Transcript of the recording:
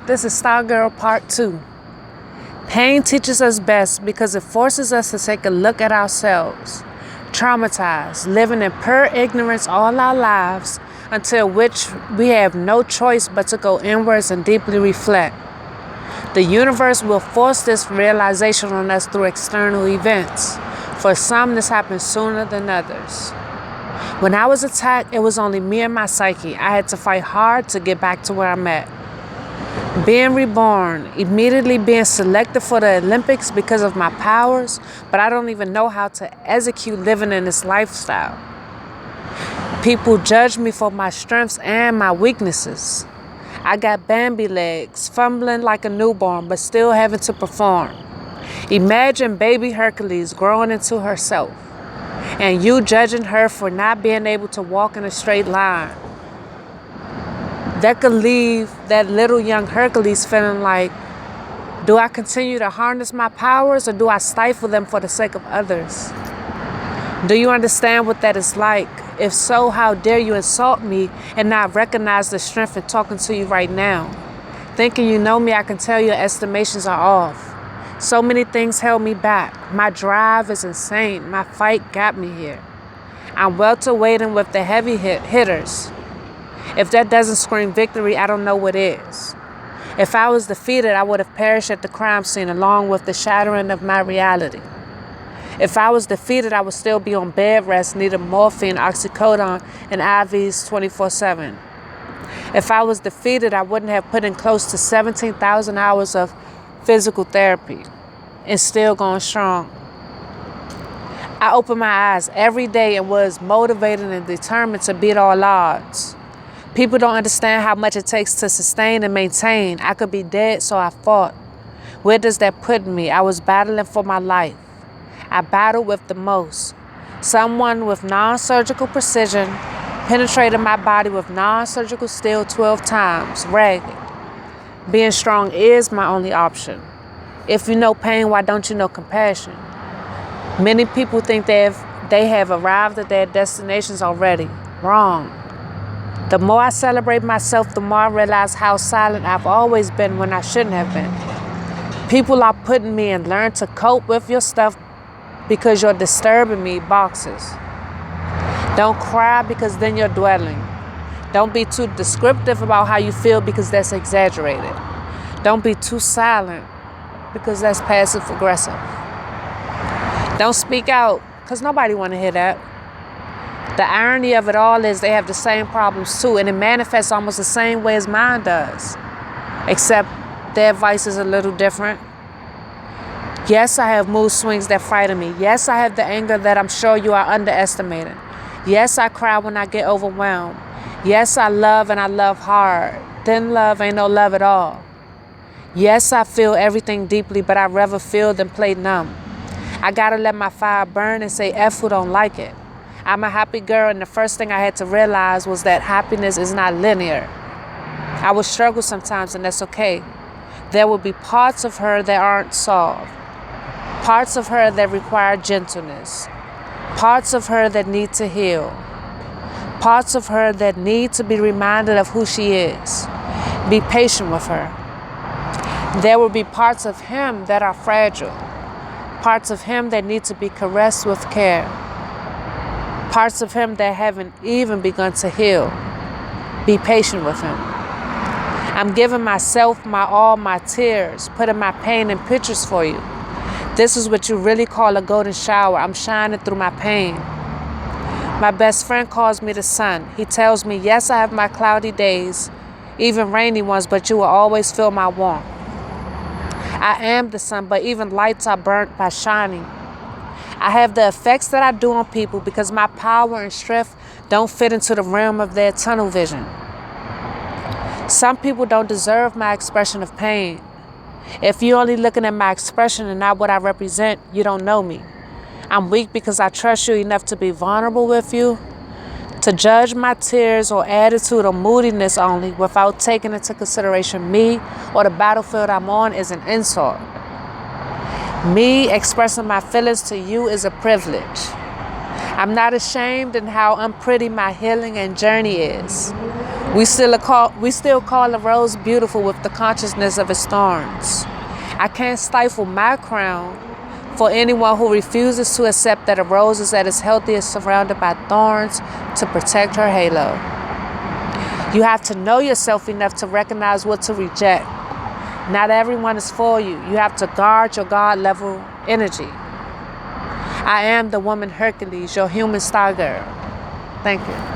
This is Stargirl Part 2. Pain teaches us best because it forces us to take a look at ourselves, traumatized, living in pure ignorance all our lives, until which we have no choice but to go inwards and deeply reflect. The universe will force this realization on us through external events. For some, this happens sooner than others. When I was attacked, it was only me and my psyche. I had to fight hard to get back to where I'm at. Being reborn, immediately being selected for the Olympics because of my powers, but I don't even know how to execute living in this lifestyle. People judge me for my strengths and my weaknesses. I got Bambi legs, fumbling like a newborn, but still having to perform. Imagine baby Hercules growing into herself, and you judging her for not being able to walk in a straight line. That could leave that little young Hercules feeling like, do I continue to harness my powers or do I stifle them for the sake of others? Do you understand what that is like? If so, how dare you insult me and not recognize the strength in talking to you right now? Thinking you know me, I can tell your estimations are off. So many things held me back. My drive is insane. My fight got me here. I'm welterweighting with the heavy hitters. If that doesn't scream victory, I don't know what is. If I was defeated, I would have perished at the crime scene along with the shattering of my reality. If I was defeated, I would still be on bed rest, needing morphine, oxycodone, and IVs 24/7. If I was defeated, I wouldn't have put in close to 17,000 hours of physical therapy and still going strong. I opened my eyes every day and was motivated and determined to beat all odds. People don't understand how much it takes to sustain and maintain. I could be dead, so I fought. Where does that put me? I was battling for my life. I battled with the most. Someone with non-surgical precision penetrated my body with non-surgical steel 12 times, ragged. Being strong is my only option. If you know pain, why don't you know compassion? Many people think they have arrived at their destinations already. Wrong. The more I celebrate myself, the more I realize how silent I've always been when I shouldn't have been. People are putting me in learn to cope with your stuff because you're disturbing me boxes. Don't cry because then you're dwelling. Don't be too descriptive about how you feel because that's exaggerated. Don't be too silent because that's passive aggressive. Don't speak out because nobody want to hear that. The irony of it all is they have the same problems too, and it manifests almost the same way as mine does, except their advice is a little different. Yes, I have mood swings that frighten me. Yes, I have the anger that I'm sure you are underestimating. Yes, I cry when I get overwhelmed. Yes, I love and I love hard. Then love ain't no love at all. Yes, I feel everything deeply, but I'd rather feel than play numb. I gotta let my fire burn and say F who don't like it. I'm a happy girl, and the first thing I had to realize was that happiness is not linear. I will struggle sometimes, and that's okay. There will be parts of her that aren't solved. Parts of her that require gentleness. Parts of her that need to heal. Parts of her that need to be reminded of who she is. Be patient with her. There will be parts of him that are fragile. Parts of him that need to be caressed with care. Parts of him that haven't even begun to heal. Be patient with him. I'm giving myself my all, my tears, putting my pain in pictures for you. This is what you really call a golden shower. I'm shining through my pain. My best friend calls me the sun. He tells me, yes, I have my cloudy days, even rainy ones, but you will always feel my warmth. I am the sun, but even lights are burnt by shining. I have the effects that I do on people because my power and strength don't fit into the realm of their tunnel vision. Some people don't deserve my expression of pain. If you're only looking at my expression and not what I represent, you don't know me. I'm weak because I trust you enough to be vulnerable with you. To judge my tears or attitude or moodiness only without taking into consideration me or the battlefield I'm on is an insult. Me expressing my feelings to you is a privilege. I'm not ashamed in how unpretty my healing and journey is. We still call a rose beautiful with the consciousness of its thorns. I can't stifle my crown for anyone who refuses to accept that a rose is at its healthiest surrounded by thorns to protect her halo. You have to know yourself enough to recognize what to reject. Not everyone is for you. You have to guard your God level energy. I am the woman Hercules, your human Stargirl. Thank you.